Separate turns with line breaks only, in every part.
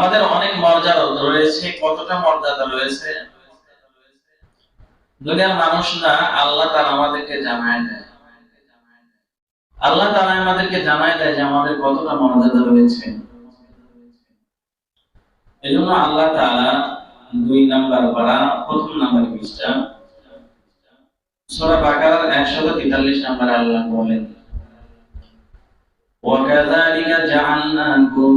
আমাদের অনেক মর্যাদা রয়েছে। কতটা মর্যাদা রয়েছে দুনিয়ার মানুষ না, আল্লাহ তাআলা আমাদেরকে জানায় দেয়। আল্লাহ তাআলা আমাদেরকে জানায় দেয় যে আমাদের কতটা মর্যাদা রয়েছে। এজন্য আল্লাহ তাআলা 2 নাম্বার পারা প্রথম নাম্বার পৃষ্ঠা সূরা বাকারার 143 নম্বরে আল্লাহ বলেন, وَكَذَلِكَ جَعَلْنَاكُمْ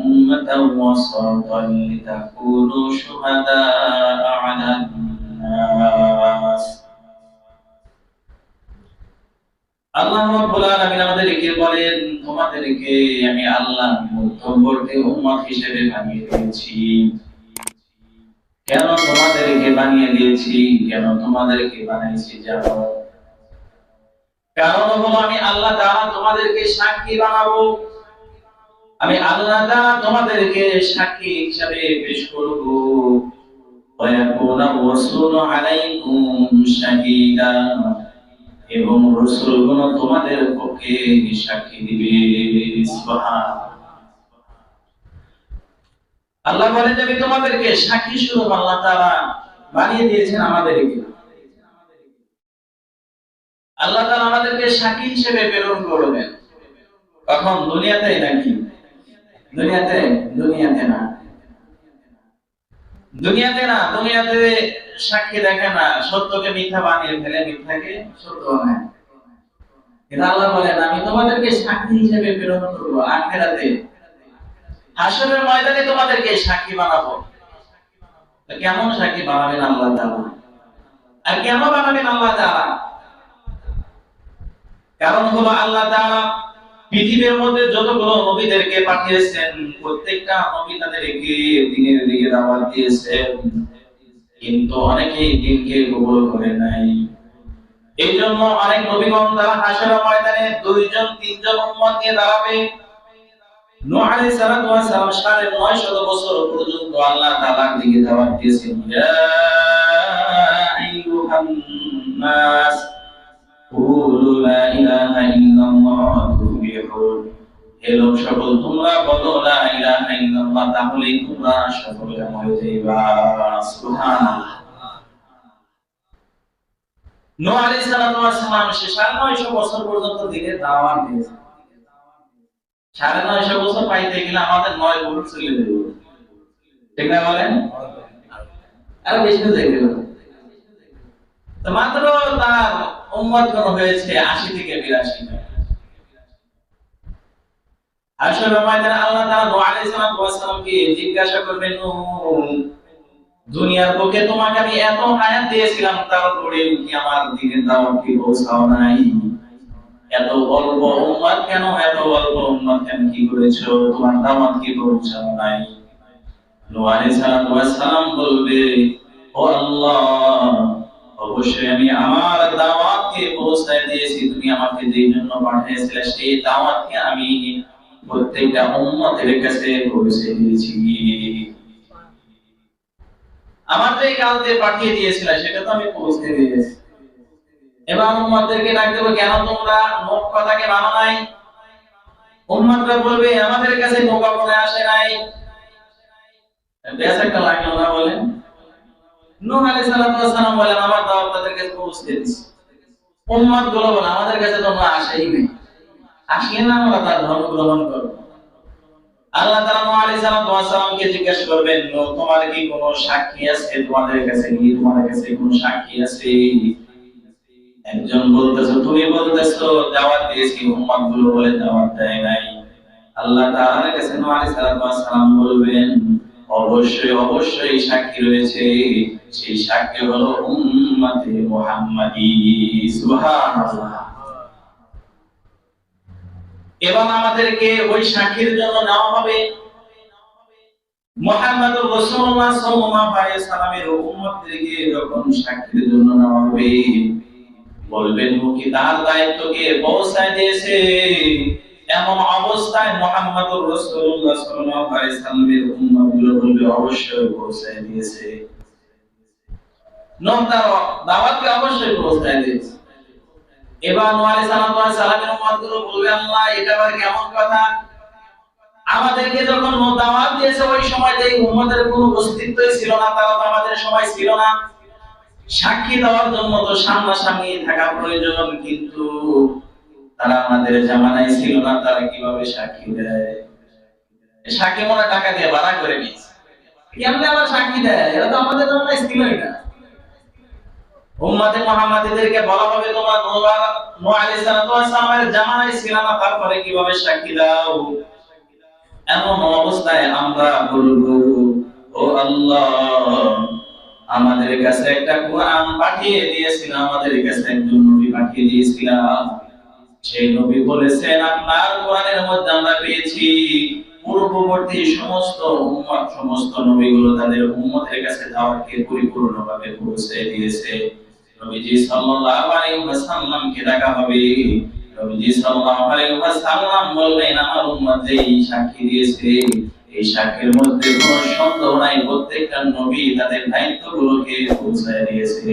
أُمَّةً وَسَطًا لِتَكُونُوا شُهَدَاءَ عَلَى النَّاسِ। আল্লাহ রাব্বুল আলামিন আমাদেরকে বলেন, তোমাদেরকে আমি আল্লাহ মধ্যবর্তী উম্মত হিসেবে বানিয়ে দিয়েছি। কেন তোমাদেরকে বানিয়ে দিয়েছি, কেন তোমাদেরকে বানাইছি জানো? কারণ হলো আমি আল্লাহ তাআলা তোমাদেরকে সাক্ষী বানাবো। আমি আল্লাহ তাআলা তোমাদেরকে সাক্ষী হিসেবে পেশ করব। ওয়ায়াকুনা রাসূলু আলাইকুম শাহীদা, এবং রাসূলগণ তোমাদের পক্ষে সাক্ষী দিবে। সুবহানাল্লাহ। আল্লাহ বলেন যে আমি তোমাদেরকে সাক্ষী স্বরূপ আল্লাহ তাআলা বানিয়ে দিয়েছেন আমাদেরকে। আল্লাহ তাআলা আমাদেরকে সাক্ষী হিসেবে প্রেরণ করবেন। কখন? দুনিয়াতে নাকি? দুনিয়াতে না। দুনিয়াতে সাক্ষী দেখে না, সত্যকে মিথ্যা বানিয়ে ফেলে, মিথ্যাকে সত্য বানায়। কিন্তু আল্লাহ বলেন আমি তোমাদেরকে সাক্ষী হিসেবে প্রেরণ করব আখিরাতে। হাসরের ময়দানে তোমাদেরকে সাক্ষী বানাবো। কেমন সাক্ষী বানাবেন আল্লাহ তাআলা? আর কেন বানাবেন আল্লাহ তাআলা? কারণ হলো আল্লাহ তাআলা পৃথিবীর মধ্যে যতগুলো নবীদেরকে পাঠিয়েছেন, প্রত্যেকটা নবী তাদেরকে দ্বীনের দিকে দাওয়াত দিয়েছেন, কিন্তু অনেকেই দ্বীনকে কবুল করে নাই। এইজন্য অনেক নবীগণ তারা হাসরের ময়দানে 2 জন 3 জন উম্মত নিয়ে দাঁড়াবে। নূহ আলাইহিস সালাতু ওয়াস সালাম 950 বছর পর্যন্ত আল্লাহ তাআলার দিকে দাওয়াত দিয়েছেন। ইয়া আইয়ুহান নাস কুলু লা ইলাহা ইল্লাল্লাহ তুফলিহুন। হে লোক সকল, তোমরা বলো লা ইলাহা ইল্লাল্লাহ, তাহলেই তোমরা সফলকাম হয়ে যাইবা। সুবহানাল্লাহ। নূহ আলাইহিস সালাতু ওয়াস সালাম 950 বছর পর্যন্ত দ্বীনের দাওয়াত দিয়েছেন। 950 বছর পাইতে গেলে আমাদের 9 বছর চলে যাবে। ঠিক না বলেন? আর বেশি তো যাইতে হবে। তো মাত্র তার উম্মতগণ হয়েছে 80 থেকে 82 জন। আসলে ময়দানে আল্লাহ তাআলা নূহ আলাইহিস সালামকে জিজ্ঞাসা করবেন, দুনিয়ার বুকে তোমাকে আমি এত হায়াত দিয়েছিলাম, তারপরে কি আমার দ্বীনের দাওয়াত কি পৌঁছাও নাই? এত অল্প উম্মত কেন, এত অল্প উম্মত কেন, কি করেছো? তোমার দাওয়াত কি পৌঁছাও নাই? নূহ আলাইহিস সালাম বলবে, ও আল্লাহ, অবশ্যই আমি আমার দাওয়াতকে পৌঁছায় দিয়েছি। তুমি আমাকে যেই জন্য পাঠিয়েছিলে সেই দাওয়াতকে আমি প্রত্যেকটা উম্মতের কাছে পৌঁছে দিয়েছি। আমার যে কালকে পাঠিয়ে দিয়েছিলে সেটা তো আমি পৌঁছে দিয়েছি। এবার উম্মতদেরকে ডাক দেব, কেন তোমরা মুখ কথাকে মানো নাই? উম্মতরা বলবে, আমাদের কাছে মৌকা মনে আসে নাই। বেশ একটা লাগলো না বলেন? নূহ আলাইহিস সালাম বলেন, আমার দাওয়াত তাদের কাছে পৌঁছে দিয়েছি। উম্মত গুলো বলে, আমাদের কাছে তোমরা আসেই নাই, আসিয়ে না আমরা তার ধর্ম গ্রহণ করব। আল্লাহ তাআলা নূহ আলাইহিস সালামকে জিজ্ঞাসা করবেন, তোমার কি কোনো সাক্ষী আছে? তোমাদের কাছে কি তোমাদের কাছে কোনো সাক্ষী আছে? একজন বলতেছে, তুমি বলতেছো দাওয়াত দিয়েছি, উম্মত গুলো বলে দাওয়াত দেয় নাই। আল্লাহ তাআলার কাছে নূহ আলাইহিস সালাম বলবেন, অবশ্যই সাক্ষী রয়েছে। সেই সাক্ষী হলো উম্মতে মুহাম্মাদী। সুবহানাল্লাহ। এবং আমাদেরকে ওই সাক্ষীর জন্য নেওয়া হবে মুহাম্মদুর রাসূলুল্লাহ সাল্লাল্লাহু আলাইহি সাল্লামের উম্মতদেরকে যখন সাক্ষীর জন্য নেওয়া হবে, বলবেন কি তার দায়িত্বকে পৌঁছায় দিয়েছে। এমন অবস্থায় মুহাম্মদুর রাসূলুল্লাহ সাল্লাল্লাহু আলাইহি সাল্লামের উম্মতগুলো বলবে, অবশ্যই পৌঁছায় দিয়েছে। নূহ তার দাওয়াতকে অবশ্যই পৌঁছায় দিয়েছে। এবার নূহ আলাইহিস সালামের উম্মতগুলো বলবে, আল্লাহ, এটা আবার কেমন কথা? আমাদেরকে যখন দাওয়াত দিয়েছে ওই সময় এই উম্মতের কোনো অস্তিত্বই ছিল না, তারা তো আমাদের সময় ছিল না। সাক্ষী দেওয়ার জন্য তো সামনাসামনি থাকা প্রয়োজন, কিন্তু তারা আমাদের জামানায় ছিল না, তারা কিভাবে সাক্ষী দেয়? সাক্ষী মনে টাকা দিয়ে ভাড়া করে নিয়েছে, কেমনে আবার সাক্ষী দেয়? এরা তো আমাদের জামানায় ছিলই না। উম্মতে মুহাম্মাদীদেরকে বলা হবে তোমরা নূহ আলাইহিস সালামের জামানায় ছিল না, তারপরে কিভাবে সাক্ষী দাও? এমন অবস্থায় আমরা বলবো, ও আল্লাহ, আমাদের কাছে একটা কোরআন পাঠিয়ে দিয়েছিলেন, আমাদের কাছে একজন নবী পাঠিয়ে দিয়েছিলেন, সেই নবী বলেছেন আপনার কোরআনের মধ্যে আমরা পেয়েছি পূর্ববর্তী সমস্ত উম্মত, সমস্ত নবীগুলো তাদের উম্মতের কাছে দাওয়াতকে পরিপূর্ণভাবে পৌঁছে দিয়েছে। নবীজি সাল্লাল্লাহু আলাইহি ওয়াসাল্লামকে ডাকা হবে, নবীজি সাল্লাল্লাহু আলাইহি ওয়াসাল্লাম বলবেন আমার উম্মত যেই সাক্ষী দিয়েছে, এই সাক্ষীর মধ্যে কোনো সন্দেহ নাই, প্রত্যেকটা নবী তাদের দায়িত্বগুলোকে পৌঁছায় দিয়েছে।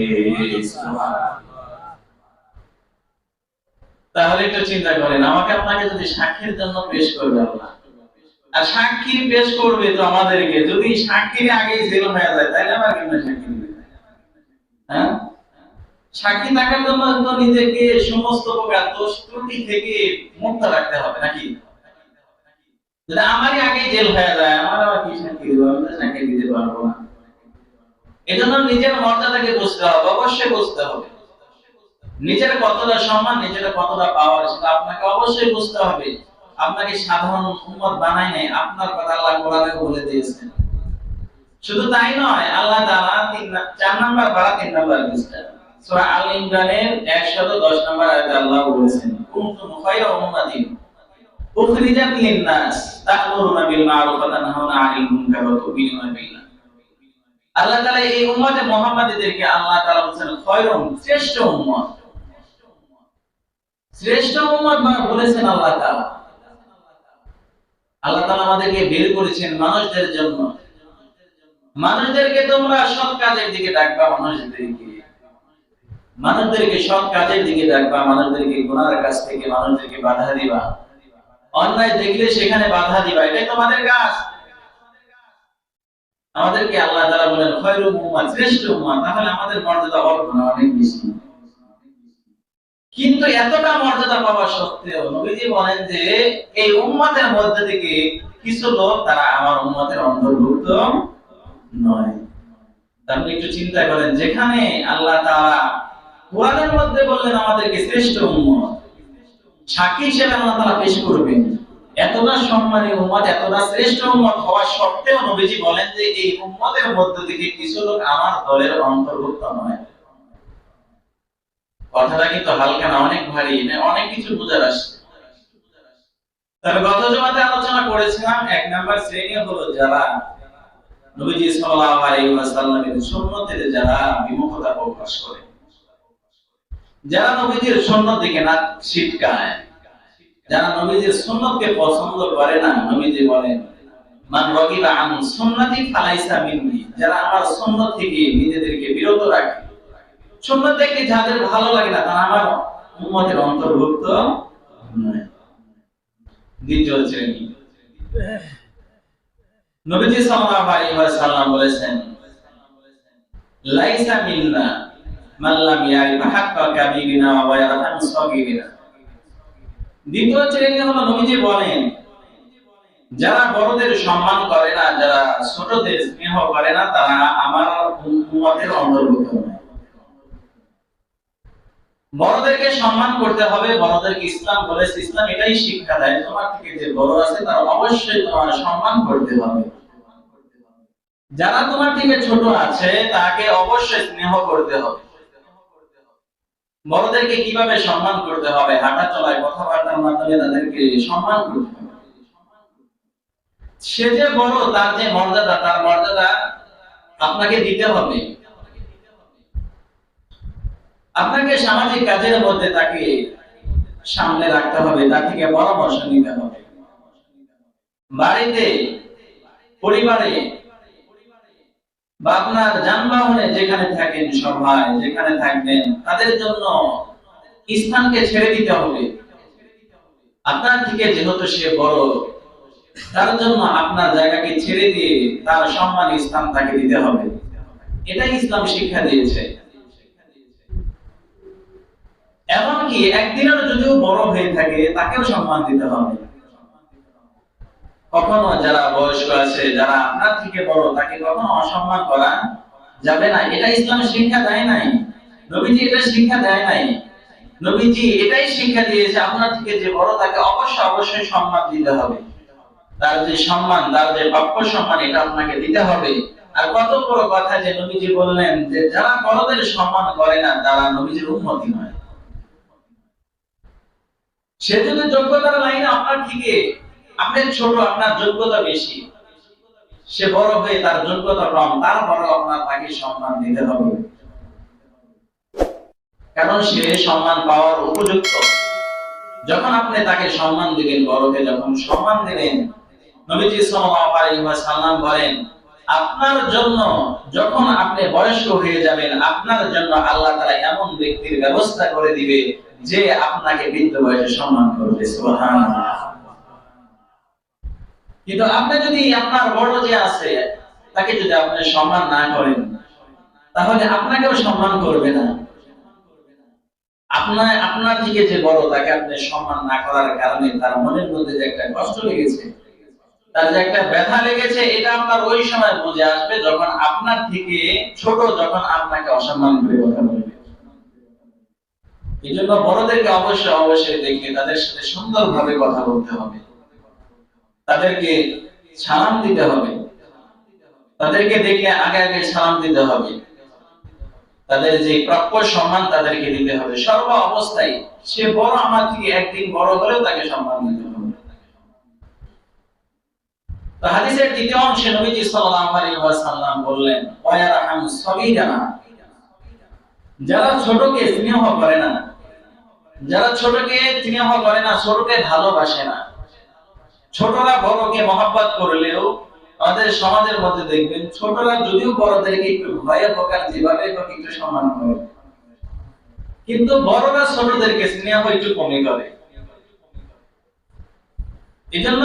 সুবহানাল্লাহ। তাহলে একটু চিন্তা করেন, আমাকে আপনাকে যদি সাক্ষীর জন্য পেশ করবে আল্লাহ, আর সাক্ষী পেশ করবে তো আমাদেরকে, যদি সাক্ষীর আগেই জেল হয়ে যায় তাহলে আবার কেমন সাক্ষী দিবে? হ্যাঁ, সাক্ষী থাকার জন্য তো নিজেকে সমস্ত প্রকার দোষ ত্রুটি থেকে মুক্ত রাখতে হবে নাকি? যদি আমারই আগে জেল হয়ে যায়, আমার আবার কি সাক্ষী দিব? আমি তো সাক্ষী দিতে পারবো না। এজন্য নিজের মর্যাদাকে বুঝতে হবে, অবশ্যই বুঝতে হবে। নিজের কতটা সম্মান, নিজের কতটা পাওয়ার, সেটা আপনাকে অবশ্যই বুঝতে হবে। আপনাকে সাধারণ উম্মত বানায় নাই, আপনার কথা আল্লাহ কোরআনে বলে দিয়েছেন। শুধু তাই নয়, আল্লাহ তাআলা 4 নাম্বার পারা 3 নাম্বার পৃষ্ঠা সূরা আল ইমরানের 110 নাম্বার আয়াতে আল্লাহ বলেছেন, কুনতুম খায়রা উম্মাতিন উখরিজাত লিন-নাস তা'মুরুনা বিল মা'রুফ ওয়া তানহাউনা 'আনিল মুনকার ওয়া তু'মিনুনা বিল্লাহ। আল্লাহ তাআলা এই উম্মতে মুহাম্মাদীদেরকে আল্লাহ তাআলা বলেছেন খায়রুন, শ্রেষ্ঠ উম্মত। শ্রেষ্ঠ উম্মত বলেছেন আল্লাহ তাআলা। আল্লাহ তাআলা আমাদেরকে বের করেছেন মানুষদের জন্য। মানুষদেরকে তোমরা সৎ কাজের দিকে ডাকবা, মানুষদেরকে সৎ কাজের দিকে ডাকবা, মানুষদেরকে গুনাহের কাছ থেকে মানুষদেরকে বাধা দিবা, অন্যায় দেখলে সেখানে বাধা দিবা, এটাই তোমাদের কাজ। আমাদেরকে আল্লাহ তাআলা বলেন খায়রুল উম্মাহ, শ্রেষ্ঠ উম্মাহ। তাহলে আমাদের মর্যাদা অল্প না, অনেক বেশি। কিন্তু এতটা মর্যাদা পাওয়া সত্ত্বেও নবীজি বলেন যে এই উম্মতের মধ্যে থেকে কিছু লোক তারা আমার উম্মতের অন্তর্ভুক্ত নয়। আপনি একটু চিন্তা করেন, যেখানে আল্লাহ তাআলা কোরআনের মধ্যে বললেন আমাদেরকে শ্রেষ্ঠ উম্মত, সাক্ষী হিসেবে আল্লাহ তাআলা পেশ করবেন, এতটা সম্মানী উম্মত, এতটা শ্রেষ্ঠ উম্মত হওয়া সত্ত্বেও নবীজি বলেন যে এই উম্মতের মধ্যে থেকে কিছু লোক আমার দলের অন্তর্ভুক্ত নয়। কথাটা কিন্তু হালকা না, অনেক ভারী, অনেক কিছু বোঝার আসছে। তবে গত জমাতে আলোচনা করেছিলাম 1 নাম্বার শ্রেণী হলো যারা নবীজি সাল্লাল্লাহু আলাইহি ওয়াসাল্লামের সুন্নতের যারা বিমুখতা প্রকাশ করে, যারা নবীজির সুন্নত দিকে না ছিটকায়, যারা নবীজির সুন্নতকে পছন্দ করে না। নবীজি বলেন মান রাগিবা আন সুন্নতি ফালাইসা মিন্নি, যারা আমার সুন্নত থেকে নিজেদেরকে বিরত রাখে, সুন্নত দেখে যাদের ভালো লাগে না, তারা আমার উম্মতের অন্তর্ভুক্ত নয়। দ্বিতীয় শ্রেণী, নবীজি সাল্লাল্লাহু আলাইহি ওয়াসাল্লাম বলেছেন লাইসা মিন্না মান লাম ইয়ারিফ হাক্কা কাবীরিনা ওয়া ইয়ারহাম সাগীরিনা। দ্বিতীয় শ্রেণী হলো নবীজি বলেন যারা বড়দের সম্মান করে না, যারা ছোটদের স্নেহ করে না, তারা আমার উম্মতের অন্তর্ভুক্ত নয়। বড়দেরকে সম্মান করতে হবে, বড়দেরকে ইসলাম বলেছে, ইসলাম এটাই শিক্ষা দেয়, তোমার থেকে যে বড় আছে তার অবশ্যই তোমার সম্মান করতে হবে। যারা তোমার থেকে ছোট আছে তাকে অবশ্যই স্নেহ করতে হবে। বড়দেরকে কিভাবে সম্মান করতে হবে? হাঁটা চলায়, কথাবার্তার মাধ্যমে তাদেরকে সম্মান করতে হবে। সে যে বড়, তার যে মর্যাদা, তার মর্যাদা আপনাকে দিতে হবে। আপনাকে সামাজিক কাজের মধ্যে তাকে সামনে রাখতে হবে, তার থেকে পরামর্শ নিতে হবে। বাড়িতে, পরিবারে বা আপনার যানবাহনে যেখানে থাকেন, সভায় যেখানে থাকবেন, তাদের জন্য স্থানকে ছেড়ে দিতে হবে। আপনার থেকে যেহেতু সে বড়, তার জন্য আপনার জায়গাকে ছেড়ে দিয়ে তার সম্মান স্থান তাকে দিতে হবে। এটাই ইসলাম শিক্ষা দিয়েছে। এমনকি একদিনের যদিও বড় হয়ে থাকে তাকেও সম্মান দিতে হবে। কখনো যারা বয়স্ক আছে, যারা আপনার থেকে বড়, তাকে কখনো অসম্মান করা যাবে না। এটা ইসলাম শিক্ষা দেয় নাই, নবীজি এটা শিক্ষা দেয় নাই। নবীজি এটাই শিক্ষা দিয়েছে আপনার থেকে যে বড় তাকে অবশ্যই সম্মান দিতে হবে। তার যে সম্মান, তার যে প্রাপ্য সম্মান, এটা আপনাকে দিতে হবে। আর কত বড় কথা যে নবীজি বললেন যে যারা বড়দের সম্মান করে না তারা নবীজির উম্মতি নয়। সে যদি যোগ্যতার লাইনে আপনার থেকে, আপনি ছোট, আপনার যোগ্যতা বেশি, সে বড় হয়ে তার যোগ্যতা কম, তারপরে আপনার তাকে সম্মান দিতে হবে, কারণ সে সম্মান পাওয়ার উপযুক্ত। যখন আপনি তাকে সম্মান দিবেন, বড়কে যখন সম্মান দিবেন, নবীজি সাল্লাল্লাহু আলাইহি ওয়াসাল্লাম বলেন আপনার জন্য যখন আপনি বয়স্ক হয়ে যাবেন, আপনার জন্য আল্লাহ তাআলা এমন ব্যক্তির ব্যবস্থা করে দিবে যে আপনাকে বৃদ্ধ বয়সে সম্মান করবে। সুবহানাল্লাহ। কিন্তু আপনি যদি আপনার বড় যে আছে তাকে যদি আপনি সম্মান না করেন, তাহলে আপনাকেও সম্মান করবে না। আপনার থেকে যে বড় তাকে আপনি সম্মান না করার কারণে তার মনের মধ্যে যে একটা কষ্ট লেগেছে, তার যে একটা ব্যথা লেগেছে, এটা আপনার ওই সময় বুঝে আসবে যখন আপনার থেকে ছোট যখন আপনাকে অসম্মান করে কথা বলবে। এই জন্য বড়দেরকে অবশ্যই দেখলে তাদের সাথে সুন্দরভাবে কথা বলতে হবে, তাদেরকে সালাম দিতে হবে, তাদেরকে দেখলে আগে সালাম দিতে হবে, তাদের যে প্রাপ্য সম্মান তাদেরকে দিতে হবে সর্ব অবস্থায়। সে বড় আমার থেকে একদিন বড় হলেও তাকে সম্মান দিতে হবে। তো হাদিসের দ্বিতীয় অংশে নবীজি সাল্লাল্লাহু আলাইহি ওয়াসাল্লাম বললেন ওয়ায়ারহামু সাগীরানা, যারা ছোটকে স্নেহ করে না, যারা ছোটকে স্নেহ করে না, ছোটকে ভালোবাসে না, ছোটরা বড়কে মহব্বত করলেও আমাদের সমাজের মধ্যে দেখবেন ছোটরা যদিও বড়দেরকে একটু ভয়ে প্রকার যেভাবে হোক একটু সম্মান করে, কিন্তু বড়রা ছোটদেরকে স্নেহ একটু কমই করে। এজন্য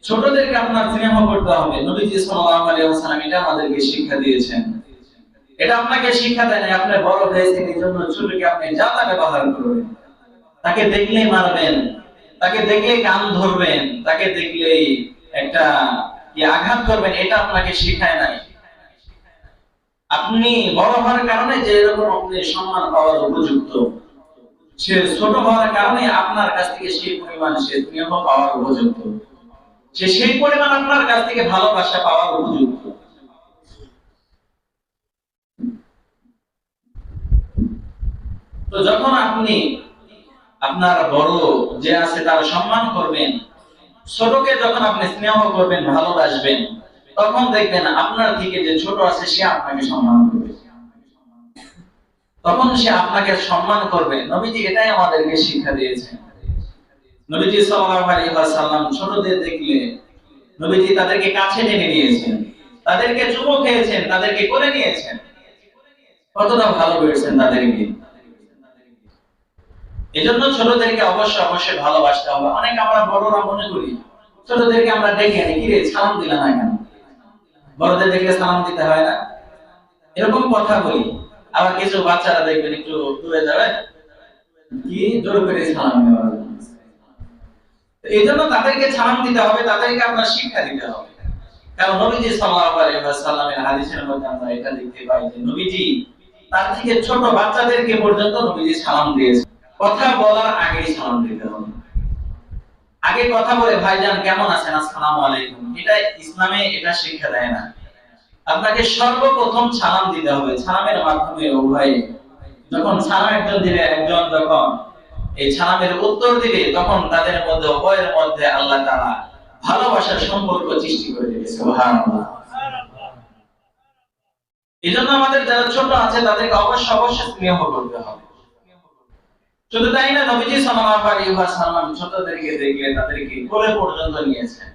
ছোটদেরকে আপনার স্নেহ করতে হবে। নবীজি সাল্লাল্লাহু আলাইহি ওয়াসাল্লাম এটা আমাদেরকে শিক্ষা দিয়েছেন। এটা আপনাকে শিক্ষা দেন আপনি বড় হয়েছেন এজন্য ছোটকে আপনি যা তা ব্যবহার করবেন, তাকে দেখলেই মারবেন, তাকে দেখলেই কান ধরবেন, তাকে দেখলেই একটা কি আঘাত করবেন, এটা আপনাকে শিখায় নাই। আপনি বড় হওয়ার কারণে যে এরকম আপনি সম্মান পাওয়ার উপযুক্ত, সে ছোট হওয়ার কারণে আপনার কাছ থেকে সেই পরিমাণ সে স্নেহ পাওয়ার উপযুক্ত, সে সেই পরিমাণ আপনার কাছ থেকে ভালোবাসা পাওয়ার উপযুক্ত। তো যখন আপনি আপনার বড় যে আছে তার সম্মান করবেন, ছোটকে যখন আপনি স্নেহ করবেন, ভালোবাসবেন, তখন দেখবেন আপনার থেকে যে ছোট আছে সে আপনাকে সম্মান করবে, তখন সে আপনাকে সম্মান করবে। নবীজি এটাই আমাদেরকে শিক্ষা দিয়েছেন। নবীজি সাল্লাল্লাহু আলাইহি ওয়াসাল্লাম ছোটদের দেখলে নবীজি তাদেরকে কাছে টেনে নিয়েছেন, তাদেরকে চুমু খেয়েছেন, তাদেরকে কোলে নিয়েছেন, কতটা ভালোবেসেছেন তাদেরকে। এজন্য ছোটদেরকে অবশ্যই ভালোবাসতে হবে। অনেক আমরা বড়রা মনে করি ছোটদেরকে আমরা ডেকে আনি, কিরে সালাম দিলা না কেন? বড়দের দেখলে সালাম দিতে হয় না, এরকম কথা বলি। আবার কিছু বাচ্চারা দেখবেন একটু দূরে যাবে, কি জোর করে সালাম দেওয়া। এই জন্য তাদেরকে সালাম দিতে হবে, তাদেরকে আপনার শিক্ষা দিতে হবে। কারণ নবীজি সাল্লাল্লাহু আলাইহি ওয়াসাল্লামের হাদিসের মধ্যে আমরা এটা দেখতে পাই যে নবীজি তার থেকে ছোট বাচ্চাদেরকে পর্যন্ত নবীজি সালাম দিয়েছেন। কথা বলার আগেই সালাম দিতে হবে। আগে কথা বলে ভাইজান কেমন আছেন, আসসালামু আলাইকুম, এটা ইসলামে এটা শিক্ষা দেয় না। আপনাকে সর্বপ্রথম সালাম দিতে হবে। সালামের মাধ্যমে উভয় যখন সালাম একজন দিলে একজন যখন এই সালামের উত্তর দিবে, তখন তাদের মধ্যে উভয়ের মধ্যে আল্লাহ তাআলা ভালোবাসার সম্পর্ক সৃষ্টি করে দেবে। সুবহানাল্লাহ। এজন্য আমাদের যারা ছোট আছে তাদেরকে অবশ্যই স্নেহ করতে হবে। শুধু তাই না, নবীজি সাল্লাল্লাহু আলাইহি ওয়াসাল্লাম ছোটদেরকে দেখলে তাদেরকে কোলে পর্যন্ত নিয়েছেন,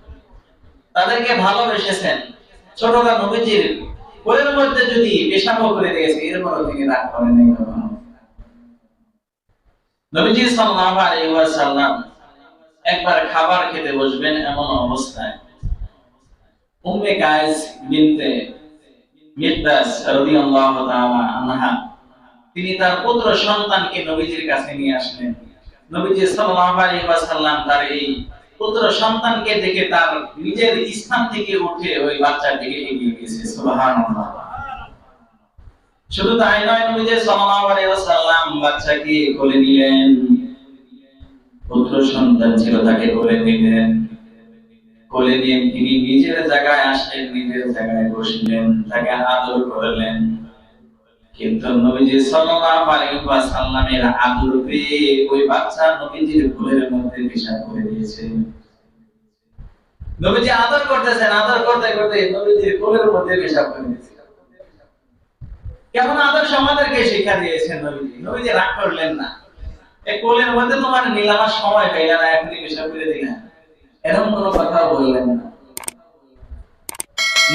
তাদেরকে ভালোবেসেছেন। ছোটরা নবীজির কোলের মধ্যে যদি পেশাব করে দিয়েছে, এরপরও তিনি রাগ করেন নাই কখনো। নবীজি সাল্লাল্লাহু আলাইহি ওয়াসাল্লাম একবার খাবার খেতে বসবেন, এমন অবস্থায় উম্মে কায়েস বিনতে মিকদাস রাদিয়াল্লাহু তাআলা আনহা তিনি তার পুত্র সন্তানকে নবীজির কাছে নিয়ে আসলেন। নবীজি সাল্লাল্লাহু আলাইহি ওয়াসাল্লাম তার এই পুত্র সন্তানকে দেখে তার নিজের স্থান থেকে উঠে ওই বাচ্চার দিকে এগিয়ে গেছে। সুবহানাল্লাহ। শুধু তাই নয়, নবীজি সাল্লাল্লাহু আলাইহি ওয়াসাল্লাম বাচ্চাকে কোলে নিলেন। পুত্র সন্তান ছিল, তাকে কোলে নিলেন। কোলে নিয়ে তিনি নিজের জায়গায় আসলেন, নিজের জায়গায় বসলেন, তাকে আদর করলেন। কিন্তু নবীজি সাল্লাল্লাহু আলাইহি ওয়াসাল্লামের আদর পেয়ে ওই বাচ্চা নবীজির কোলের মধ্যে পেশাব করে দিয়েছে। নবীজি আদর করতেছেন, আদর করতে করতে নবীজির কোলের মধ্যে পেশাব করে দিয়েছে। কেমন আদর্শ আমাদেরকে শিক্ষা দিয়েছেন নবীজি। নবীজি রাগ করলেন না, এই কোলের মধ্যে তোমার নিলামার সময় পাইলা না, এখনই পেশাব করে দিলেন, এরকম কোনো কথা বললেন না।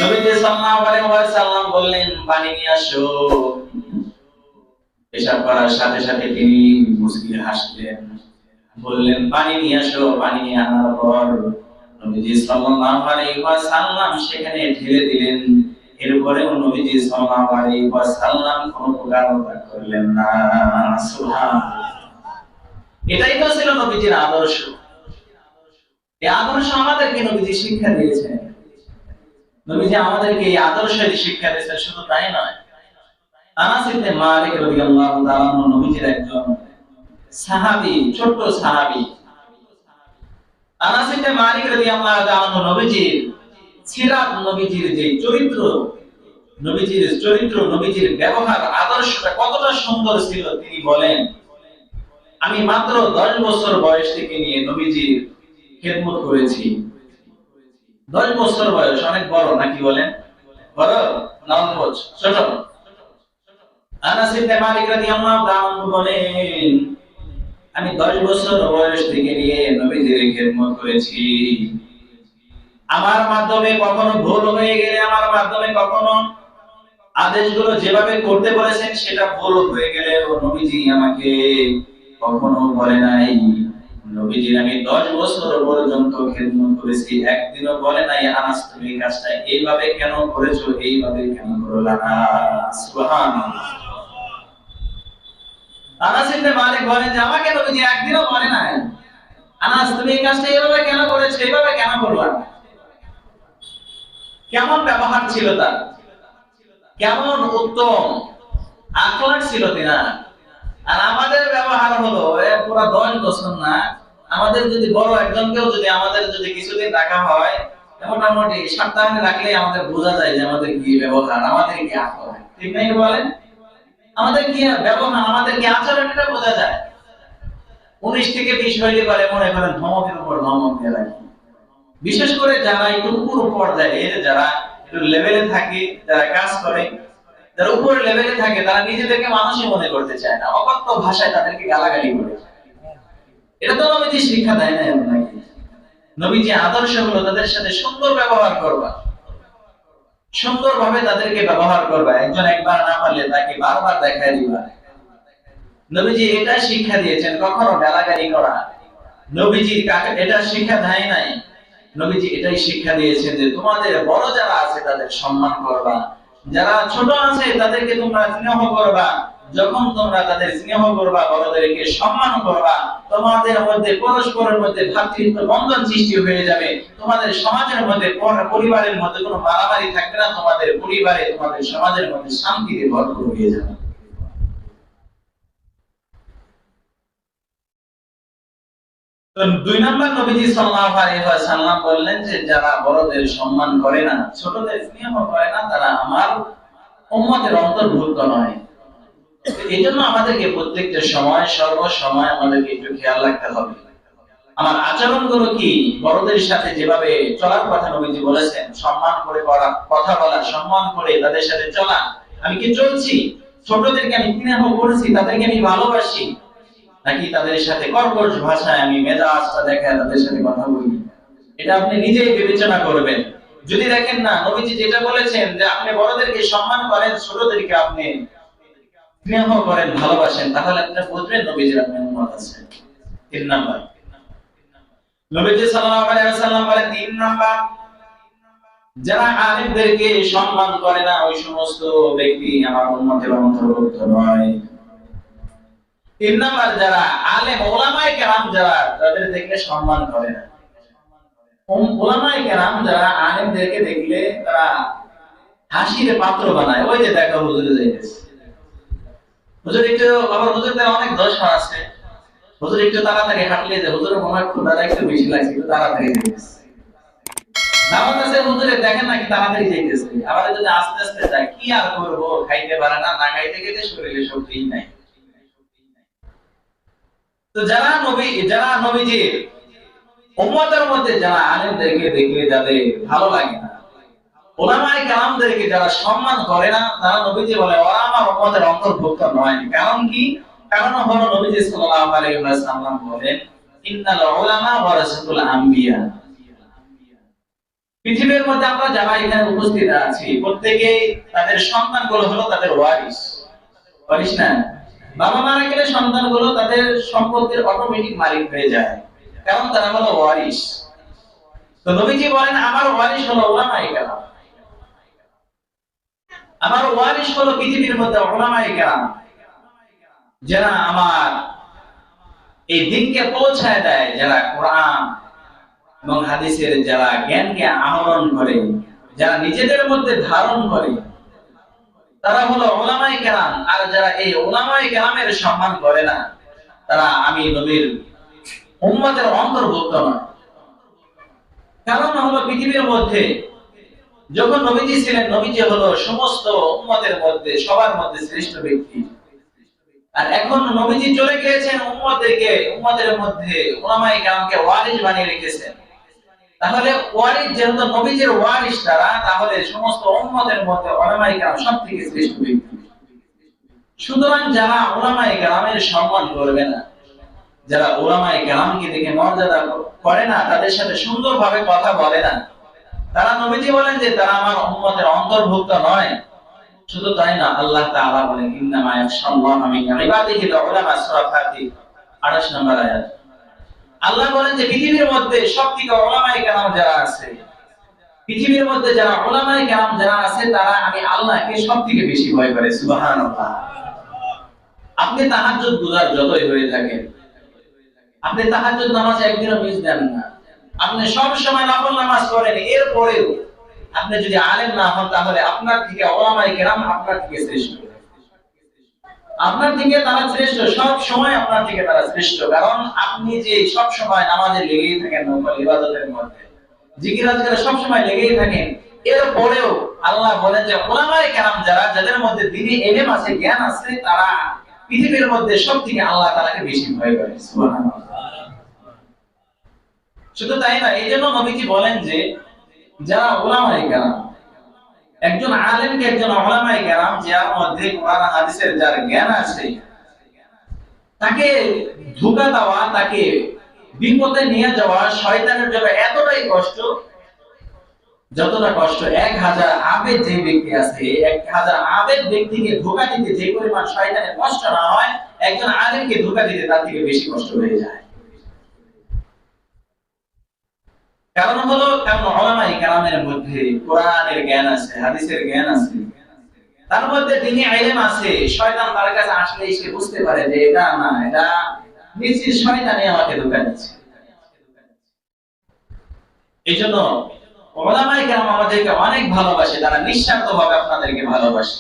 নবীজি সাল্লাল্লাহু আলাইহি ওয়াসাল্লাম বললেন, পানি নিয়ে আসো। পেশাব করার সাথে সাথে তিনি মুস্কি হাসলেন, বললেন, পানি নিয়ে আসো। পানি নিয়ে আনার পর নবীজি সাল্লাল্লাহু আলাইহি ওয়াসাল্লাম সেখানে ঢেলে দিলেন। এরপরেও নবীজি সাল্লাল্লাহু আলাইহি ওয়াসাল্লাম কোনো প্রকার ত্যাগ করলেন না। সুবহানাল্লাহ। এটাই তো ছিল নবীজির আদর্শ। এই আদর্শ আমাদেরকে নবীজি শিক্ষা দিয়েছেন। নবীজি আমাদেরকে এই আদর্শের শিক্ষা দিয়েছেন। শুধু তাই নয়, আনাস ইবনে মালিক রাদিয়াল্লাহু তাআলা নবীজির একজন সাহাবী, ছোট্ট সাহাবী। আনাস ইবনে মালিক রাদিয়াল্লাহু তাআলা নবীজির সিরাত, নবীজির যে চরিত্র, নবীজির ব্যবহার, আদর্শটা কতটা সুন্দর ছিল তিনি বলেন, আমি মাত্র 10 বছর বয়স থেকে নিয়ে নবীজির খেদমত করেছি। 10 বছর বয়স অনেক বড় নাকি বলেন? বড় না অল্প? ছোট? আনাস ইবনে মালিক রাদিয়াল্লাহু তাআলা বলেন, আমি 10 বছর বয়স থেকে নিয়ে নবীজির খেদমত করেছি। আমার মাধ্যমে কখনো ভুল হয়ে গেলে, আমার মাধ্যমে কখনো আদেশগুলো যেভাবে করতে বলেছেন সেটা ভুল হয়ে গেলে নবীজি আমাকে কখনো বলে নাই। নবীজির আমি 10 বছর পর্যন্ত খেদমত করেছি, একদিনও বলে নাই আনাস তুমি কাজটা এইভাবে কেন করেছো, এইভাবে কেন করলা না। সুবহানাল্লাহ। আনাস ইবনে মালিক বলেন যে আমাকে নবীজি একদিনও বলে নাই আনাস তুমি এই কাজটা এইভাবে কেন করেছো, এইভাবে কেন করলা না। কেমন ব্যবহার ছিল তার, কেমন উত্তম আখলাক ছিল তিনার। আর আমাদের ব্যবহার হলো পুরো 10 বছর না, আমাদের যদি বড় একজনকেও যদি আমাদের যদি কিছুদিন রাখা হয়, মোটামুটি সপ্তাহে রাখলে আমাদের বোঝা যায় যে আমাদের কি ব্যবহার, আমাদের কি আচরণ, ঠিক নাই বলেন? আমাদের কি ব্যবহার, আমাদের কি আচরণ, এটা বোঝা যায়। 19 থেকে 20 হইলে পারে মনে করেন ধমকের উপর ধমক দিয়ে রাখি। বিশেষ করে যারা একটু উপর পর্যায়ে, এর যারা একটু লেভেলে থাকে, যারা কাজ করে, যারা উপর লেভেলে থাকে, তারা নিজেদেরকে মানুষই মনে করতে চায় না, অকথ্য ভাষায় তাদেরকে গালাগালি করে। এটা তো নবীজি শিক্ষা দেয় না আপনাকে। নবীজি আদর্শ হলো তাদের সাথে সুন্দর ব্যবহার করবা, সুন্দরভাবে তাদেরকে ব্যবহার করবা। একজন একবার না পারলে তাকে বারবার দেখায় দিবা। নবীজি এটা শিক্ষা দিয়েছেন, কখনো গালাগালি করা নবীজি এটা শিক্ষা দেয় নাই। নবীজি এটাই শিক্ষা দিয়েছেন যে তোমাদের বড় যারা আছে তাদের সম্মান করবা, যারা ছোট আছে তাদেরকে তোমরা স্নেহ করবা। যখন তোমরা তাদের স্নেহ করবা, বড়দেরকে সম্মান করবা, তোমাদের মধ্যে পরস্পরের মধ্যে ভ্রাতৃত্ব বন্ধন সৃষ্টি হয়ে যাবে। তোমাদের সমাজের মধ্যে, পরিবারের মধ্যে কোনো মারামারি থাকবে না। তোমাদের পরিবারে, তোমাদের সমাজের মধ্যে শান্তিতে ভরপুর হয়ে যাবে। তো 2 নাম্বার নবীজি সাল্লাল্লাহু আলাইহি ওয়াসাল্লাম বললেন যে যারা বড়দের সম্মান করে না, ছোটদের স্নেহ করে না, তারা আমার উম্মতের অন্তর্ভুক্ত নয়। এইজন্য আমাদেরকে প্রত্যেকটা সময়, সর্বসময় আমাদেরকে একটু খেয়াল রাখতে হবে আমার আচরণগুলো কি। বড়দের সাথে যেভাবে চলার কথা নবীজি বলেছেন, সম্মান করে কথা বলা, সম্মান করে তাদের সাথে চলা, আমি কি চলছি? ছোটদেরকে আমি স্নেহ করছি, তাদেরকে আমি ভালোবাসি, নাকি তাদের সাথে কর্কশ ভাষায় আমি মেজাজটা দেখায় তাদের সাথে কথা বলি? এটা আপনি নিজেই বিবেচনা করবেন। যদি দেখেন না নবীজি যেটা বলেছেন যে আপনি বড়দেরকে সম্মান করেন, ছোটদেরকে আপনি স্নেহ করেন, ভালোবাসেন, তাহলে আপনি বুঝবেন নবীজির আপনি উম্মত আছেন। 3 নাম্বার, নবীজি সাল্লাল্লাহু আলাইহি ওয়াসাল্লাম বলেন ৩ নাম্বার, যারা আলেমদেরকে সম্মান করে না ওই সমস্ত ব্যক্তি আমার উম্মতের অন্তর্ভুক্ত নয়। ৩ নাম্বার, যারা আলেম উলামায়ে কেরাম যারা তাদের দেখলে সম্মান করে না। উলামায়ে কেরাম যারা আলেমদেরকে দেখলে তারা হাসির পাত্র বানায়। ওই যে দেখো হুজুরে যাইতেছে, হুজুর একটু, আবার হুজুরদের অনেক দোষ আছে, হুজুর একটু তাড়াতাড়ি হাঁটলে যে হুজুরের মনে হয় ক্ষুধাটা একটু বেশি লাগছে, একটু তাড়াতাড়ি যাইতেছে। নামাজ আছে হুজুরে দেখেন নাকি তাড়াতাড়ি যাইতেছে, আবার যদি আস্তে আস্তে যায় কি আর করবো, খাইতে পারে না, না খাইতে খেতে শরীরে শক্তিই নাই। তো যারা নবীজির উম্মতের মধ্যে যারা আলেমদেরকে দেখলে যাদের ভালো লাগে না, উলামায়ে কেরামদেরকে যারা সম্মান করে না, তারা নবীজি বলে ওরা আমার উম্মতের অন্তর্ভুক্ত নয়। কারণ কি? কারণ হলো নবীজি সাল্লাল্লাহু আলাইহি ওয়াসাল্লাম বলেন ইন্নাল উলামা ওয়ারাসাতুল আম্বিয়া। পৃথিবীর মধ্যে আমরা যারা এখানে উপস্থিত আছি প্রত্যেকেই তাদের সন্তানগুলো হলো তাদের ওয়ারিস। ওয়ারিস না? বাবা মারা গেলে সন্তানগুলো তাদের সম্পত্তির অটোমেটিক মালিক হয়ে যায়, কারণ তারা হলো ওয়ারিস। তো নবীজি বলেন আমার ওয়ারিস হলো উলামায়ে কেরাম, আমার ওয়ারিস হলো পৃথিবীর মধ্যে উলামায়ে কেরাম, যারা আমার এই দিনকে পৌঁছায় দেয়, যারা কোরআন এবং হাদিসের যারা জ্ঞানকে আহরণ করে, যারা নিজেদের মধ্যে ধারণ করে, তারা হলো উলামায়ে কেরাম। আর যারা এই উলামায়ে কেরামের সম্মান করে না, তারা আমি নবীর উম্মতের অন্তর্ভুক্ত নয়। কারণ হলো পৃথিবীর মধ্যে যখন নবীজি ছিলেন, নবীজি হলো সমস্ত উম্মতের মধ্যে সবার মধ্যে শ্রেষ্ঠ ব্যক্তি। আর এখন নবীজি চলে গিয়েছেন, উম্মতের মধ্যে উলামায়ে কেরামকে ওয়ারিস বানিয়ে রেখেছেন। তাহলে ওয়ারিস যেহেতু নবীজির ওয়ারিস তারা, তাহলে সমস্ত উম্মতের মধ্যে উলামায়ে কেরাম সবথেকে শ্রেষ্ঠ ব্যক্তি। সুতরাং যারা উলামায়ে কেরামের সম্মান করবে না, যারা উলামায়ে কেরামকে দেখে মর্যাদা করে না, তাদের সাথে সুন্দরভাবে কথা বলে না, তারা নবীজি বলেন যে তারা আমার উম্মতের অন্তর্ভুক্ত নয়। শুধু তাই না, আল্লাহ তাআলা বলেন ইন্নামা ইয়াখশাল্লাহা মিন ইবাদিহিল উলামা, সূরা ফাতির 28 নম্বর আয়াত। আল্লাহ বলেন যে পৃথিবীর মধ্যে সবথেকে উলামায়ে কেরাম যারা আছে, পৃথিবীর মধ্যে যারা উলামায়ে কেরাম যারা আছে, তারা আমি আল্লাহকে সবথেকে বেশি ভয় করে। সুবহানাল্লাহ। আপনি তাহাজ্জুদ গুজার যতই হয়ে থাকেন, আপনি তাহাজ্জুদ নামাজ একদিনও মিস দেন না, আপনি সব সময় নফল নামাজ পড়েন, এরপরেও আপনি যদি আলেম না হন, তাহলে আপনার থেকে উলামায়ে কেরাম আপনার থেকে শ্রেষ্ঠ, আপনার থেকে তারা শ্রেষ্ঠ, সব সময় আপনার থেকে তারা শ্রেষ্ঠ। কারণ আপনি যে সব সময় নামাজে লেগেই থাকেন, নফল ইবাদতের মধ্যে জিকির আজকারে সব সময় লেগেই থাকেন, এরপরেও আল্লাহ বলেন যে উলামায়ে কেরাম যারা, যাদের মধ্যে দ্বীনি ইলম আছে, জ্ঞান আছে, তারা পৃথিবীর মধ্যে সবথেকে আল্লাহ তাআলাকে বেশি ভয় করে। সুবহানাল্লাহ। শুধু তাই না, এইজন্য নবীজি বলেন যে যারা উলামায়ে কেরাম, একজন আলেমকে একজন উলামায়ে কেরাম যার মধ্যে কোরআন হাদিসের যার জ্ঞান আছে, তাকে ধোঁকা দেওয়া, তাকে বিপদে নিয়ে যাওয়া শয়তানের জন্য এতটাই কষ্ট, যতটা কষ্ট 1000 আবেদ যে ব্যক্তি আছে, 1000 আবেদ ব্যক্তিকে ধোঁকা দিতে যে পরিমাণ শয়তানের কষ্ট না হয়, একজন আলেমকে ধোঁকা দিতে তার থেকে বেশি কষ্ট হয়ে যায়। কারণ হলো, কারণ উলামায়ে কেরামের মধ্যে কোরআনের জ্ঞান আছে, হাদিসের জ্ঞান আছে, তার মধ্যে দ্বীনি ইলম আছে। শয়তান তার কাছে আসলেই সে বুঝতে পারে যে এটা না, এটা নিশ্চিত শয়তানই আমাকে ধোঁকা দিচ্ছে। এইজন্য উলামায়ে কেরাম আমাদেরকে অনেক ভালোবাসে, তারা নিঃস্বার্থভাবে আপনাদেরকে ভালোবাসে,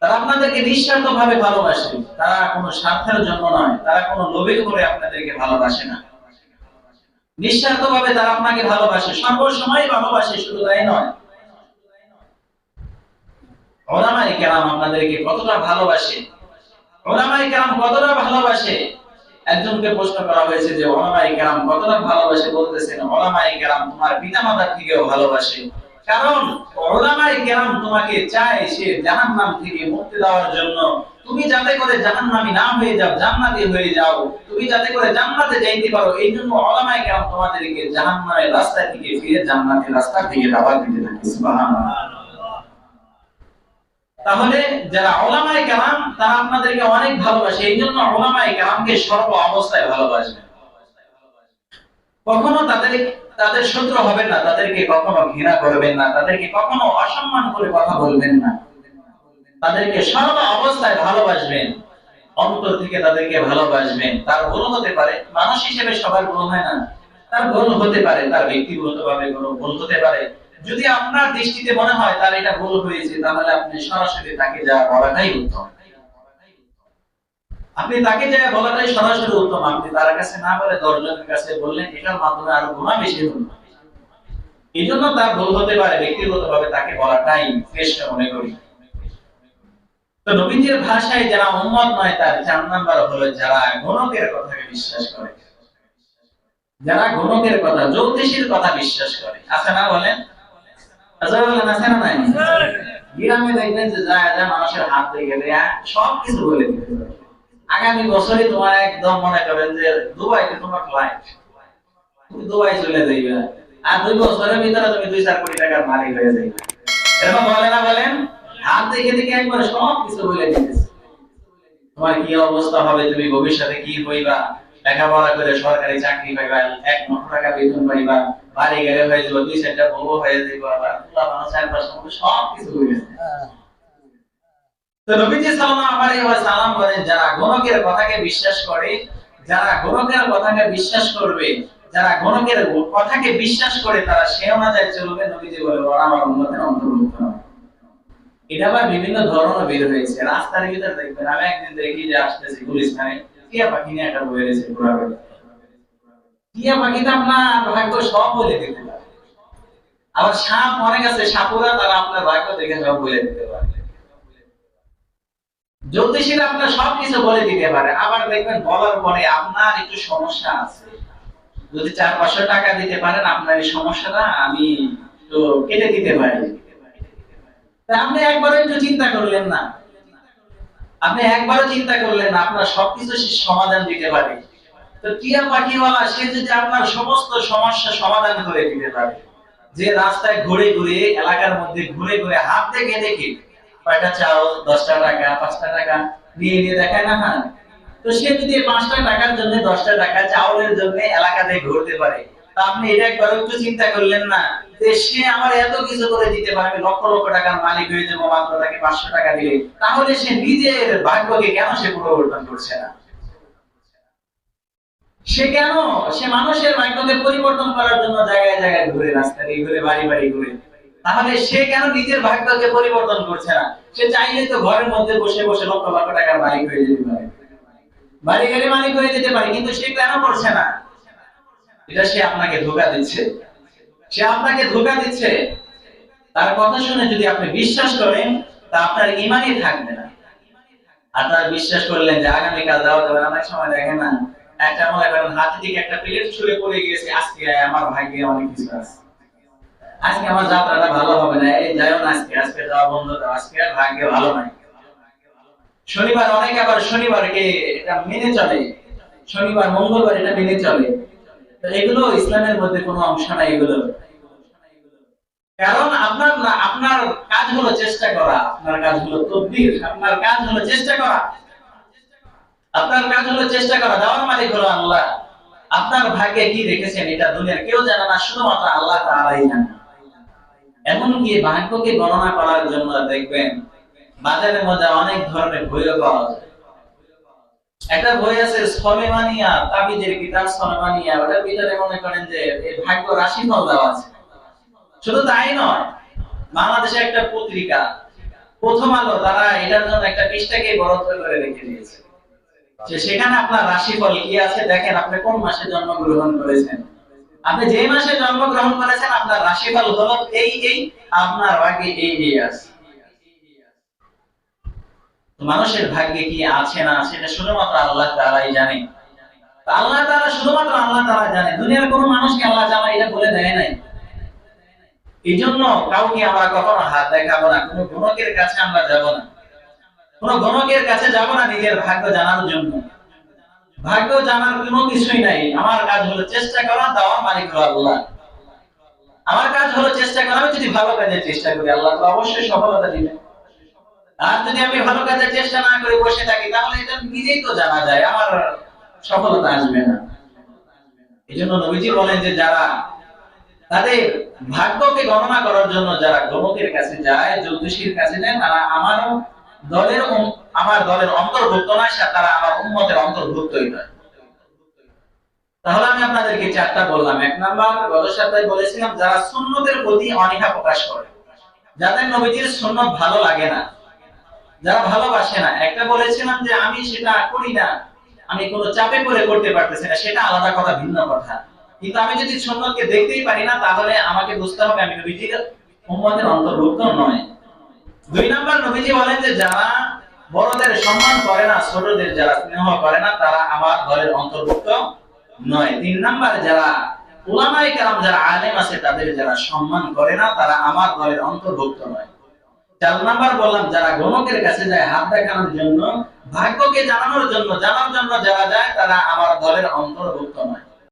তারা আপনাদেরকে নিঃস্বার্থভাবে ভালোবাসে, তারা কোনো স্বার্থের জন্য নয়, তারা কোনো লোভে করে আপনাদেরকে ভালোবাসে না, নিঃস্বার্থভাবে তারা আপনাকে ভালোবাসে, সর্বসময় ভালোবাসে। শুধু তাই নয়, উলামায়ে কেরাম আপনাদেরকে কতটা ভালোবাসে, উলামায়ে কেরাম কতটা ভালোবাসে। একজনকে প্রশ্ন করা হয়েছে যে উলামায়ে কেরাম কতটা ভালোবাসে, বলতেছেন উলামায়ে কেরাম তোমার পিতামাতার থেকেও ভালোবাসে। কারণ উলামায়ে কেরাম তোমাকে চায় সে জাহান্নাম থেকে মুক্তি দেওয়ার জন্য, তুমি যাতে করে জাহান্নামী না হয়ে যাও, জান্নাতি হয়ে যাও, তুমি যাতে করে জান্নাতে যাইতে পারো, এই জন্য উলামায়ে কেরাম তোমাদেরকে জাহান্নামের রাস্তা থেকে ফিরে জান্নাতের রাস্তা থেকে দাওয়াত দিতে থাকে। সুবহানাল্লাহ। তাহলে যারা উলামায়ে কেরাম তারা আপনাদেরকে অনেক ভালোবাসে, এই জন্য উলামায়ে কেরামকে সর্ব অবস্থায় ভালোবাসবেন। কখনো তাদের শত্রু হবেন না, তাদেরকে কখনো ঘৃণা করবেন না, তাদেরকে কখনো অসম্মান করে কথা বলবেন না, তাদেরকে সর্ব অবস্থায় ভালোবাসবেন, অন্তর থেকে তাদেরকে ভালোবাসবেন। তার ভুল হতে পারে, মানুষ হিসেবে সবার ভুল হয় না, তার ভুল হতে পারে, তার ব্যক্তিগতভাবে কোনো ভুল হতে পারে। যদি আপনার দৃষ্টিতে মনে হয় তার এটা ভুল হয়েছে, তাহলে আপনি সরাসরি তাকে যা বলাটাই উত্তম। আপনি তাকে যা বলাটাই সরাসরি উত্তম। আপনি তার কাছে না বলে 10 জনের কাছে বললেন, এটার মাধ্যমে আরো গুনাহ বেশি হলো। এই জন্য তার ভুল হতে পারে, ব্যক্তিগতভাবে তাকে বলাটাই শ্রেষ্ঠ মনে করি। তো নবীজির ভাষায় যারা উম্মত নয়, তার 4 নাম্বার হলো যারা গণকের কথাকে বিশ্বাস করে। যারা গণকের কথা, জ্যোতিষীর কথা বিশ্বাস করে। আছে না বলেন? আচ্ছা বলেন, আছে না নাই? গ্রামে দেখবেন যে যা মানুষের হাত দিয়ে গেলে সব কিছু বলে দিতে পারে। আগামী বছরে তোমার একদম মনে করেন যে দুবাইতে তোমার ফ্লাইট, তুমি দুবাই চলে যাইবে, আর 2 বছরের ভিতরে তুমি 2-4 কোটি টাকার মালিক হয়ে যাইবে। এরকম বলে না বলেন? হাত দেখে দেখে একবার সব কিছু বলে দিতেছে। তোমার কি অবস্থা হবে, তুমি ভবিষ্যতে কি হইবা, লেখাপড়া করে সরকারি চাকরি পাইবা, 1 লক্ষ টাকা বেতন পাইবা, বাড়ি গাড়ি হয়ে যাবে, 2-4টা বউ হয়ে যাইবা, আবার পোলা মানুষ 4-5 মতো সব কিছু বলেছে। তো নবীজি সাল্লাল্লাহু আলাইহি ওয়াসাল্লাম বলেন, যারা গণকের কথাকে বিশ্বাস করে, যারা গণকের কথাকে বিশ্বাস করবে, যারা গণকের কথাকে বিশ্বাস করে তারা সে অনুযায়ী চলবে, নবীজি বলে ওরা আমার উম্মতের অন্তর্ভুক্ত হবে। এটা আবার বিভিন্ন ধরনের বের হয়েছে। রাস্তার ভিতরে দেখবেন, আমি একদিন দেখি যে আসতেছে গুলিস্তানে টিয়া পাখি নিয়ে একটা বই রয়েছে পুরা বেলা। টিয়া পাখিটা আপনার ভাগ্য সব বলে দিতে পারে। আবার সাপ অনেক আছে, সাপুরা তারা আপনার ভাগ্য দেখে সব বলে দিতে পারে। জ্যোতিষীরা আপনার সবকিছু বলে দিতে পারে। আবার দেখবেন বলার পরে আপনার একটু সমস্যা আছে, যদি 400-500 টাকা দিতে পারেন আপনার এই সমস্যাটা আমি তো কেটে দিতে পারি। আপনি একবারও একটু চিন্তা করলেন না, আপনি একবারও চিন্তা করলেন না আপনার সবকিছু সমাধান দিতে পারে। তো টিয়া পাখিওয়ালা সে যদি আপনার সমস্ত সমস্যা সমাধান করে দিতে পারে, যে রাস্তায় ঘুরে ঘুরে এলাকার মধ্যে ঘুরে ঘুরে হাত দেখে দেখে কয়টা চাও 10টা টাকা 5টা টাকা নিয়ে নিয়ে দেখায় না, হ্যাঁ, তো সে যদি 5টা টাকার জন্য 10টা টাকা চাউলের জন্য এলাকাতে ঘুরতে পারে, তা আপনি এটা একবার একটু চিন্তা করলেন না যে সে আমার এত কিছু করে দিতে পারে, আমি লক্ষ লক্ষ টাকার মালিক হয়ে যাবো মাত্র তাকে 500 টাকা দিলে? তাহলে সে নিজের ভাগ্যকে কেন সে পরিবর্তন করছে না? সে কেন সে মানুষের ভাগ্যকে পরিবর্তন করার জন্য জায়গায় জায়গায় ঘুরে, রাস্তায় ঘুরে, বাড়ি বাড়ি ঘুরে? তাহলে সে কেন নিজের ভাগ্যকে পরিবর্তন করছে না? সে চাইলে তো ঘরের মধ্যে বসে বসে লক্ষ লক্ষ টাকার মালিক হয়ে যেতে পারে, বাড়ি গাড়ি মালিক হয়ে যেতে পারে, কিন্তু সে কেন করছে না? এটা সে আপনাকে ধোঁকা দিচ্ছে, সে আপনাকে ধোঁকা দিচ্ছে। তার কথা শুনে যদি আপনি বিশ্বাস করেন, তা আপনার ঈমানই থাকবে না। আর তার বিশ্বাস করলেন যে আগামীকাল দাওয়াত হবে, অনেক সময় দেখেন না, একটা মনে করেন হাতি থেকে একটা প্লেট ছুঁড়ে পড়ে গেছে, আজকে আমার ভাগ্যে অনেক কিছু আছে, আজকে আমার যাত্রাটা ভালো হবে না, এই যাইও না, আজকে যাওয়া বন্ধ দাও, আজকে আর ভাগ্যে ভালো নাই। শনিবার অনেকে আবার শনিবারকে এটা মেনে চলে, শনিবার মঙ্গলবার এটা মেনে চলে। তো এগুলো ইসলামের মধ্যে কোনো অংশ নাই এগুলো। কারণ আপনার কাজ হলো চেষ্টা করা, আপনার কাজ হলো তদবির, আপনার কাজ হলো চেষ্টা করা, আপনার কাজ হলো চেষ্টা করা। দেওয়ার মালিক হলো আল্লাহ। আপনার ভাগ্যে কি রেখেছেন এটা দুনিয়ার কেউ জানে না, শুধুমাত্র আল্লাহ তাআলাই জানে। এমনকি ভাগ্যকে গণনা করার জন্য দেখবেন বাজারের মধ্যে অনেক ধরনের বইও পাওয়া যায়। একটা বই আছে সলেমানিয়া, তাবিজের কিতাব সলেমানিয়া, ওটার ভিতরে মনে করেন যে এই ভাগ্য রাশিফল দেওয়া আছে। শুধু তাই নয়, বাংলাদেশে একটা পত্রিকা প্রথম আলো, তারা এটার জন্য একটা পৃষ্ঠাকে বরাদ্দ করে রেখে দিয়েছে, যে সেখানে আপনার রাশিফল কি আছে দেখেন, আপনি কোন মাসে জন্মগ্রহণ করেছেন, আপনি যে মাসে জন্মগ্রহণ করেছেন আপনার রাশিফল হলো এই এই, আপনার ভাগ্যে এই এই আছে। মানুষের ভাগ্যে কি আছে না সেটা শুধুমাত্র আল্লাহ তাআলাই জানে। আল্লাহ তাআলা, শুধুমাত্র আল্লাহ তাআলা জানে, দুনিয়ার কোনো মানুষকে আল্লাহ তাআলা এটা বলে দেয় নাই। এইজন্য কাউকে আমরা কখনো হাত দেখাবো না, কোনো গণকের কাছে আমরা যাব না, কোনো গণকের কাছে যাব না নিজের ভাগ্য জানার জন্য। ভাগ্য জানার কোনো কিছুই নাই। আমার কাজ হলো চেষ্টা করা, দেওয়ার মালিক হলো আল্লাহ। আমার কাজ হলো চেষ্টা করা, আমি যদি ভালো কাজের চেষ্টা করি আল্লাহ তো অবশ্যই সফলতা দিবেন। আর যদি আমি ভালো কাজের চেষ্টা না করে বসে থাকি, তাহলে এটা নিজেই তো জানা যায় আমার সফলতা আসবে না। এজন্য নবীজি বলেন যে যারা তাদের ভাগ্যকে গণনা করার জন্য যারা গণকের কাছে যায়, জ্যোতিষীর কাছে যায়, তারা দলের আমার দলের অন্তর্ভুক্ত নয়, তারা আমার উম্মতের অন্তর্ভুক্তই নয়। তাহলে আমি আপনাদেরকে চারটা বললাম। এক নাম্বার, গত সপ্তাহে বলেছিলাম যারা সুন্নতের প্রতি অনীহা প্রকাশ করে, যাদের নবীজির সুন্নত ভালো লাগে না, যারা ভালোবাসে না। একটা বলেছিলাম যে আমি সেটা করি না, আমি কোনো চাপে পড়ে করতে পারতেছি না, সেটা আলাদা কথা, ভিন্ন কথা। কিন্তু আমি যদি সুন্নতকে দেখতেই পারি না, তাহলে আমাকে বুঝতে হবে আমি নবীজির উম্মতের অন্তর্ভুক্ত নয়। দুই নাম্বার, নবীজি বলেন যে যারা বড়দের সম্মান করে না, ছোটদের যারা স্নেহ করে না, তারা আমার দলের অন্তর্ভুক্ত নয়। তিন নাম্বার, যারা উলামায়ে কেরাম, যারা আলেম আছে, তাদের যারা সম্মান করে না, তারা আমার দলের অন্তর্ভুক্ত নয়। চার নাম্বার বললাম, যারা গণকের কাছে যায় হাত দেখানোর জন্য, ভাগ্যকে জানানোর জন্য, জানার জন্য যারা যায়, তারা আমার দলের অন্তর্ভুক্ত নয়।